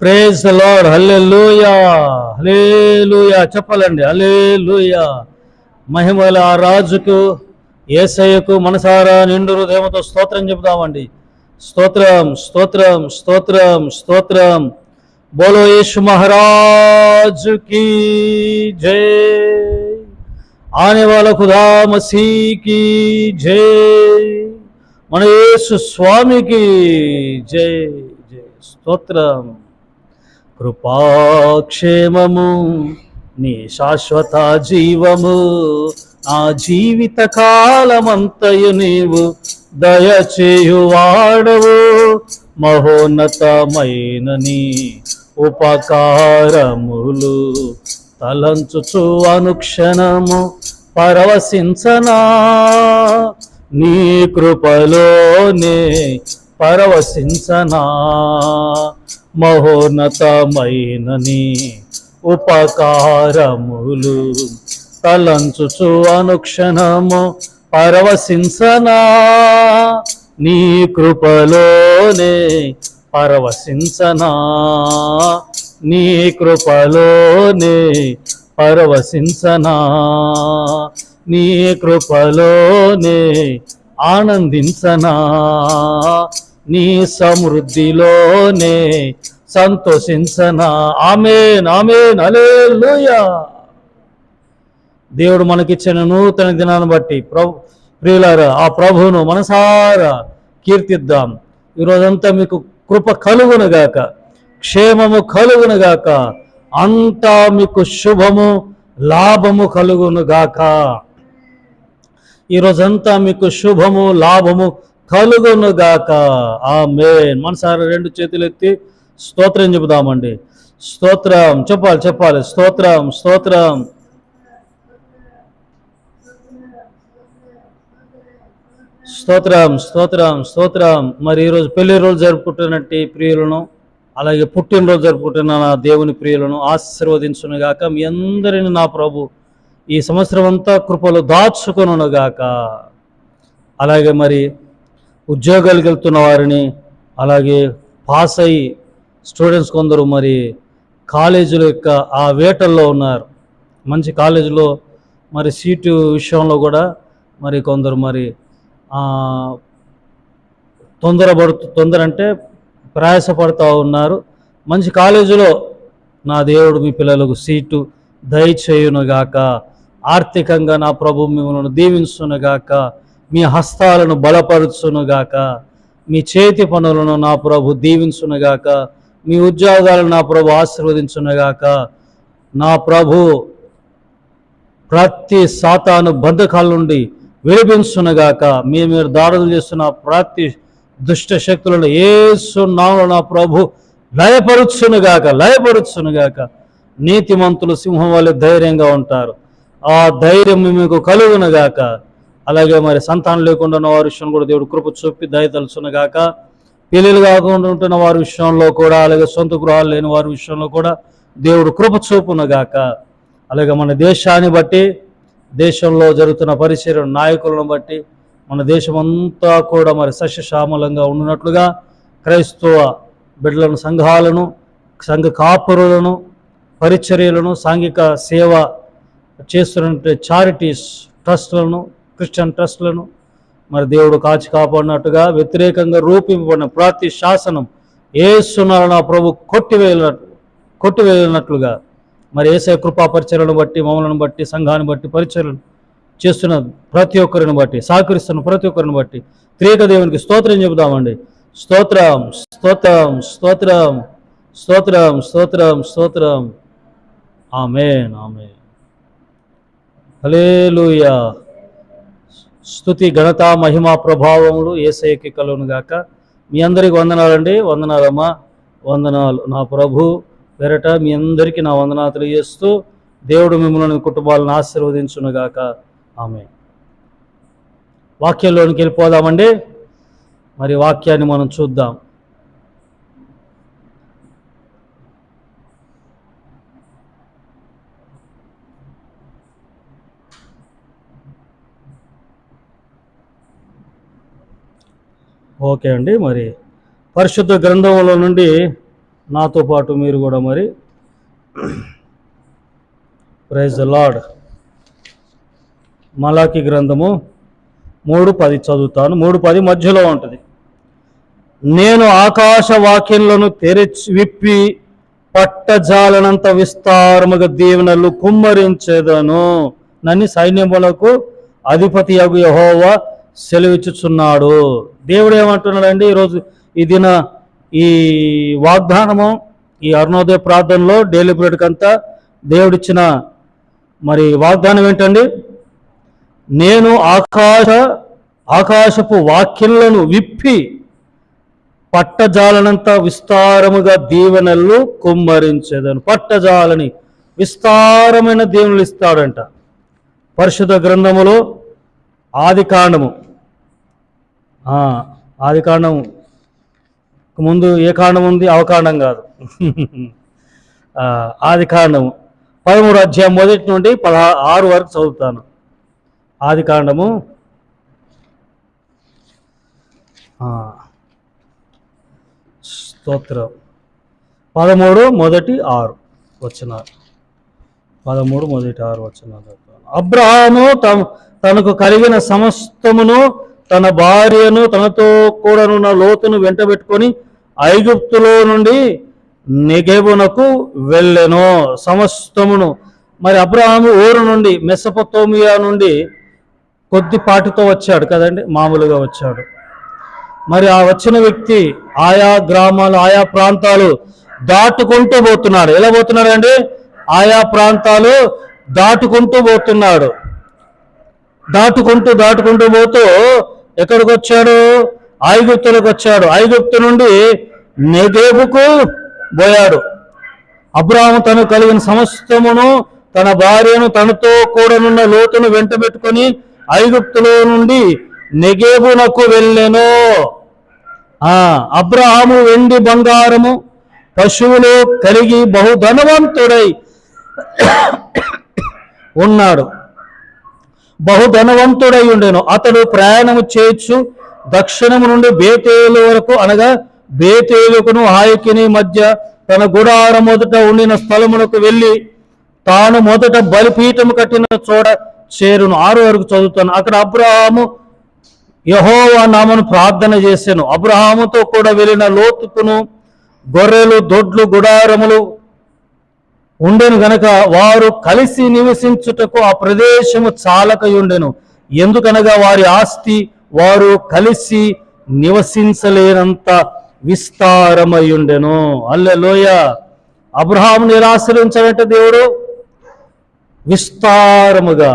Praise the Lord. Hallelujah, hallelujah చెప్పాలండి. Hallelujah. మహిమల ఆ రాజుకు యేసయ్యకు మనసారా నిండు హృదయంతో స్తోత్రం చెబుదామండి. స్తోత్రం స్తోత్రం స్తోత్రం స్తోత్రం. బోలో యేసు మహారాజు की जय. आने वाला खुदा मसीह की जय. మన యేసు స్వామికి జై జై. స్తోత్రం. కృపాక్షేమము నీ శాశ్వత జీవము నా జీవిత కాలమంతయు నీవు దయచేయువాడవు. మహోన్నతమైన నీ ఉపకారములు తలంచుచు అనుక్షణము పరవశించనా. నీ కృపలోనే పరవశించనా. మహోన్నతమైన నీ ఉపకారములు తలంచుచు అనుక్షణము పరవశించనా. నీ కృపలోనే పరవశించనా. నీ కృపలోనే పరవశించనా. నీ కృపలోనే ఆనందించనా. నీ సమృద్ధిలోనే సంతోషించనా. ఆమేన్ ఆమేన్ హల్లెలూయా. దేవుడు మనకిచ్చిన నూతన దినాన్ని బట్టి ప్రియులారా ఆ ప్రభువును మనసారా కీర్తిద్దాం. ఈరోజంతా మీకు కృప కలుగునుగాక, క్షేమము కలుగునుగాక, అంతా మీకు శుభము లాభము కలుగునుగాక. ఈరోజంతా మీకు శుభము లాభము కలుగునుగాక. ఆమేన్. మనసారా రెండు చేతులు ఎత్తి స్తోత్రం చెబుదామండి. స్తోత్రం చెప్పాలి. స్తోత్రం స్తోత్రం. స్తోత్రం స్తోత్రం స్తోత్రం. మరి ఈరోజు పెళ్లి రోజు జరుపుకుంటున్నట్టు ప్రియులను, అలాగే పుట్టినరోజు జరుపుకుంటున్న నా దేవుని ప్రియులను ఆశీర్వదించునుగాక. మీ అందరిని నా ప్రభు ఈ సంవత్సరం అంతా కృపలు దాచుకొనుగాక. అలాగే మరి ఉద్యోగాలకు వెళ్తున్న వారిని, అలాగే పాస్ అయ్యి స్టూడెంట్స్ కొందరు మరి కాలేజీల యొక్క ఆ వేటల్లో ఉన్నారు. మంచి కాలేజీలో మరి సీటు విషయంలో కూడా మరి కొందరు మరి తొందర అంటే ప్రయాసపడుతూ ఉన్నారు. మంచి కాలేజీలో నా దేవుడు మీ పిల్లలకు సీటు దయచేయునుగాక. ఆర్థికంగా నా ప్రభు మిమ్మల్ని దీవించునుగాక. మీ హస్తాలను బలపరుచునుగాక. మీ చేతి పనులను నా ప్రభు దీవించునుగాక. మీ ఉద్యోగాలను నా ప్రభు ఆశీర్వదించునుగాక. నా ప్రభు ప్రతి సాతాను బంధకాల నుండి విడిపించునుగాక. మీరు దాడులు చేస్తున్న ప్రతి దుష్ట శక్తులను యేసు నామములో నా ప్రభు లయపరుచునుగాక. నీతిమంతులు సింహం వలె ధైర్యంగా ఉంటారు. ఆ ధైర్యం మీకు కలుగునుగాక. అలాగే మరి సంతానం లేకుండా ఉన్న వారి విషయంలో కూడా దేవుడు కృప చూపి దయతలుచునుగాక. పెళ్ళిళ్ళు కాకుండా ఉంటున్న వారి విషయంలో కూడా, అలాగే సొంత గృహాలు లేని వారి విషయంలో కూడా దేవుడు కృప చూపునుగాక. అలాగే మన దేశాన్ని బట్టి, దేశంలో జరుగుతున్న పరిచర్య నాయకులను బట్టి మన దేశమంతా కూడా మరి సస్యశ్యామలంగా ఉన్నట్లుగా క్రైస్తవ బిడ్డలను, సంఘాలను, సంఘ కాపురులను, పరిచర్యలను, సాంఘిక సేవ చేస్తున్న చారిటీస్ ట్రస్టులను, క్రిస్టియన్ ట్రస్టులను మరి దేవుడు కాచి కాపాడినట్టుగా వ్యతిరేకంగా రూపింపబడిన ప్రతి శాసనం యేసునామమున నా ప్రభు కొట్టివేయనట్లుగా మరి యేసయ్య కృపా పరిచర్యలను బట్టి, మమ్మలను బట్టి, సంఘాన్ని బట్టి, పరిచర్యలు చేస్తున్న ప్రతి ఒక్కరిని బట్టి, సహకరిస్తున్న ప్రతి ఒక్కరిని బట్టి త్రియేక దేవునికి స్తోత్రం చెబుదామండి. స్తోత్రం స్తోత్రం స్తోత్రం స్తోత్రం స్తోత్రం స్తోత్రం. ఆమేన్ ఆమేన్ హల్లెలూయా. స్తుతి ఘనత మహిమ ప్రభావములు యేసయ్యకి కలుగునుగాక. మీ అందరికి వందనాలండి. వందనాలమ్మా, వందనాలు. నా ప్రభు పేరట మీ అందరికీ నా వందనాలు తెలియజేస్తూ దేవుడు మిమ్మల్ని కుటుంబాలను ఆశీర్వదించునుగాక. ఆమేన్. వాక్యంలోనికి వెళ్ళిపోదామండి. మరి వాక్యాన్ని మనం చూద్దాం. ఓకే అండి. మరి పరిశుద్ధ గ్రంథంలో నుండి నాతో పాటు మీరు కూడా మరి ప్రైజ్ ద లార్డ్. మలాకి గ్రంథము 3:10 చదువుతాను. 3:10 మధ్యలో ఉంటుంది. నేను ఆకాశ వాక్యములను విప్పి పట్టజాలనంత విస్తారముగా దీవెనలు కుమ్మరించేదను నన్ను సైన్యములకు అధిపతి యగు యెహోవా సెలవిచ్చుచున్నాడు. దేవుడు ఏమంటున్నాడండి ఈరోజు ఈ దిన ఈ వాగ్దానము, ఈ అరుణోదయ ప్రార్థనలో డైలీ బ్రెడ్కి అంతా దేవుడిచ్చిన మరి వాగ్దానం ఏంటండి? నేను ఆకాశపు వాక్యములను విప్పి పట్టజాలనంత విస్తారముగా దీవెనలు కుమ్మరించేదను. పట్టజాలని విస్తారమైన దీవెనలు ఇస్తాడంట. పరిశుద్ధ గ్రంథములో ఆదికాండము ముందు ఏ కాండం ఉంది? అవకాండం కాదు. ఆదికాండము 13వ అధ్యాయం 1 నుండి 16 వరకు చదువుతాను. ఆదికాండము స్తోత్రం 13 మొదటి 6 వచనాలు. 13 మొదటి 6 వచనాలు. అబ్రహాము తనకు కలిగిన సమస్తమును, తన భార్యను, తనతో కూడానున్న లోతును వెంటబెట్టుకొని ఐగుప్తులో నుండి నెగెబునకు వెళ్ళెను. సమస్తమును. మరి అబ్రహాము ఊరు నుండి, మెసొపొతేమియా నుండి కొద్దిపాటితో వచ్చాడు కదండి, మామూలుగా వచ్చాడు. మరి ఆ వచ్చిన వ్యక్తి ఆయా గ్రామాలు, ఆయా ప్రాంతాలు దాటుకుంటూ పోతున్నాడు. ఎలా పోతున్నాడండి? ఆయా ప్రాంతాలు దాటుకుంటూ పోతున్నాడు. దాటుకుంటూ పోతూ ఎక్కడికి వచ్చాడు? ఐగుప్తులకు వచ్చాడు. ఐగుప్తు నుండి నెగెబుకు పోయాడు. అబ్రాహాము తనకు కలిగిన సమస్తమును, తన భార్యను, తనతో కూడనున్న లోతును వెంటబెట్టుకొని ఐగుప్తులో నుండి నెగెబునకు వెళ్ళెను. అబ్రహాము వెండి బంగారము పశువులు కలిగి బహుధనవంతుడై ఉన్నాడు. బహుధనవంతుడై ఉండెను. అతడు ప్రయాణము చేయొచ్చు దక్షిణము నుండి బేతేలు వరకు, అనగా బేతేలుకును హాయికిని మధ్య తన గుడారం మొదట ఉండిన స్థలమునకు వెళ్ళి తాను మొదట బలిపీఠము కట్టిన చోట చేరును. 6 వరకు చదువుతాను. అక్కడ అబ్రహాము యెహోవా నామమును ప్రార్థన చేసెను. అబ్రహాముతో కూడా వెళ్ళిన లోతుకును గొర్రెలు, దొడ్లు, గుడారములు ఉండెను గనక వారు కలిసి నివసించుటకు ఆ ప్రదేశము చాలకయుండెను. ఎందుకనగా వారి ఆస్తి వారు కలిసి నివసించలేనంత విస్తారమయుండెను. హల్లెలూయా. అబ్రహాముని ఎలా ఆశ్రయించాడంటే దేవుడు విస్తారముగా.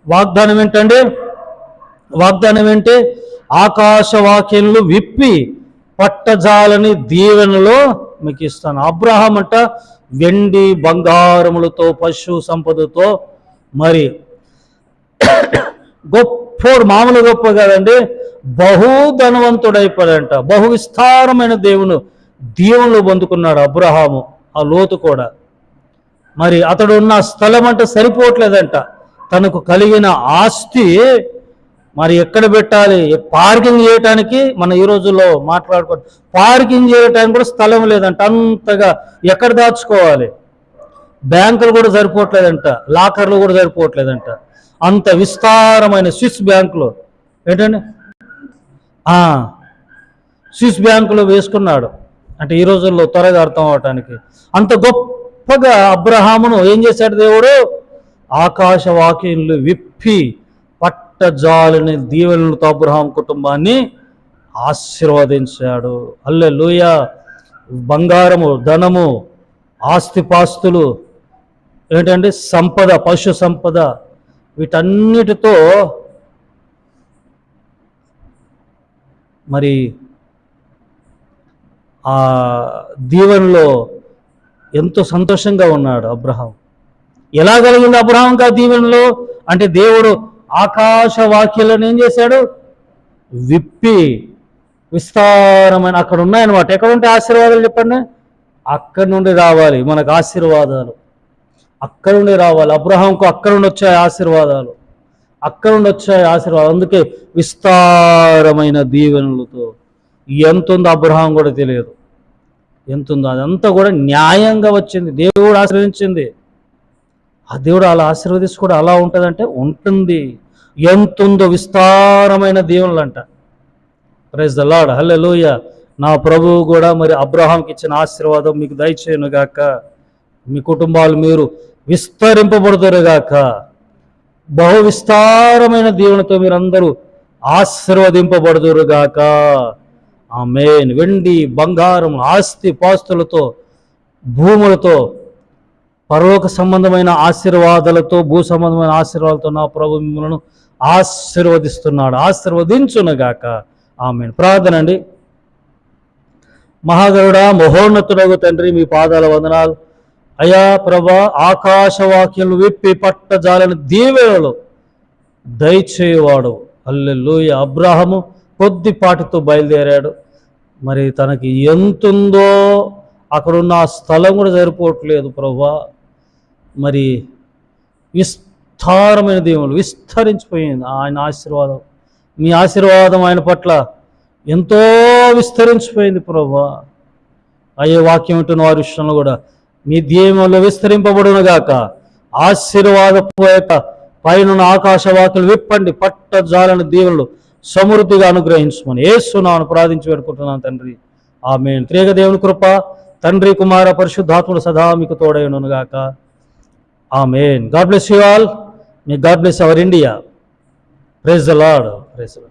వాగ్దానం ఏంటంటే ఆకాశ వాక్యములు విప్పి పట్టజాలని దీవెనలో మీకు ఇస్తాను. అబ్రహాం అంట వెండి బంగారములతో, పశు సంపదతో, మరి గొప్పోడు, మామూలు గొప్ప కాదండి, బహుధనవంతుడైపోయాడంట. బహు విస్తారమైన దీవెనలు పొందుకున్నాడు అబ్రహాము. ఆ లోతు కూడా. మరి అతడు ఉన్న స్థలం అంటే సరిపోవట్లేదంట. తనకు కలిగిన ఆస్తి మరి ఎక్కడ పెట్టాలి? పార్కింగ్ చేయటానికి మన ఈ రోజుల్లో మాట్లాడుకోవాలి, పార్కింగ్ చేయటానికి కూడా స్థలం లేదంట. అంతగా ఎక్కడ దాచుకోవాలి? బ్యాంకులు కూడా సరిపోవట్లేదంట, లాకర్లు కూడా సరిపోవట్లేదంట. అంత విస్తారమైన స్విస్ బ్యాంకులు ఏంటండి, స్విస్ బ్యాంకులో వేసుకున్నాడు. అంటే ఈ రోజుల్లో త్వరగా అర్థం అవటానికి అంత గొప్పగా అబ్రహామును ఏం చేశాడు దేవుడు? ఆకాశ వాక్యములు విప్పి పట్టజాలని దీవెనలతో అబ్రహాం కుటుంబాన్ని ఆశీర్వదించాడు. హల్లెలూయా. బంగారము, ధనము, ఆస్తిపాస్తులు ఏంటంటే సంపద, పశు సంపద, వీటన్నిటితో మరి ఆ దీవెనలో ఎంతో సంతోషంగా ఉన్నాడు అబ్రహాం. ఎలా కలిగింది అబ్రహాంకి ఆ దీవెనలో అంటే దేవుడు ఆకాశ వాక్యాలను ఏం చేశాడు? విప్పి విస్తారమైన, అక్కడ ఉన్నాయన్నమాట. ఎక్కడ ఉంటే ఆశీర్వాదాలు చెప్పండి? అక్కడి నుండి రావాలి మనకు ఆశీర్వాదాలు, అక్కడ నుండి రావాలి. అబ్రహాంకు అక్కడ నుండి వచ్చాయి ఆశీర్వాదాలు, అక్కడ నుండి వచ్చాయి ఆశీర్వాదాలు. అందుకే విస్తారమైన దీవెనలతో. ఎంత ఉందో అబ్రహాం కూడా తెలియదు. ఎంత ఉందో అదంతా కూడా న్యాయంగా వచ్చింది, దేవుడు ఆశీర్వదించింది. ఆ దేవుడు అలా ఆశీర్వదించుకోవడం అలా ఉంటుందంటే ఉంటుంది. ఎంతుందో విస్తారమైన దీవెనలంట. ప్రైజ్ ద లార్డ్, హల్లెలూయా. నా ప్రభువు కూడా మరి అబ్రహాంకి ఇచ్చిన ఆశీర్వాదం మీకు దయచేయునుగాక. మీ కుటుంబాలు మీరు విస్తరింపబడుదురుగాక. బహు విస్తారమైన దీవెనతో మీరందరూ ఆశీర్వదింపబడుదురుగాక. ఆమేన్. వెండి బంగారం ఆస్తి పాస్తులతో భూములతో పరలోక సంబంధమైన ఆశీర్వాదాలతో భూ సంబంధమైన ఆశీర్వాదాలతో నా ప్రభు మిమ్మల్ని ఆశీర్వదిస్తున్నాడు. ఆశీర్వదించునుగాక. ఆమేన్. ప్రార్థన అండి. మహాగరుడా, మహోన్నతుడగు తండ్రి, మీ పాదాల వందనాలు అయ్యా. ప్రభా, ఆకాశవాక్యాలు విప్పి పట్టజాలని దీవెనలు దయచేవాడు. హల్లెలూయా. అబ్రాహాము కొద్దిపాటితో బయలుదేరాడు. మరి తనకి ఎంతుందో అక్కడున్న ఆ స్థలం కూడా సరిపోవట్లేదు ప్రభా. మరి విస్తారమైన దీవెనలు విస్తరించిపోయింది ఆయన ఆశీర్వాదం. మీ ఆశీర్వాదం ఆయన పట్ల ఎంతో విస్తరించిపోయింది ప్రభా. అయ్యే వాక్యం వింటున్న వారి విషయంలో కూడా మీ దీవెనలు విస్తరింపబడునుగాక. ఆశీర్వాదపు యొక్క పైన ఆకాశ వాక్యలు విప్పండి, పట్టజాలని దీవెనలు సమృద్ధిగా అనుగ్రహించమని యేసునామమున ప్రార్థించి వేడుకుంటున్నాను తండ్రి. ఆమేన్. త్రియేక దేవుని కృప, తండ్రి కుమార పరిశుద్ధాత్ములు సదా మీకు తోడైనగాక. Amen. God bless you all. May God bless our India. Praise the Lord. Praise the lord.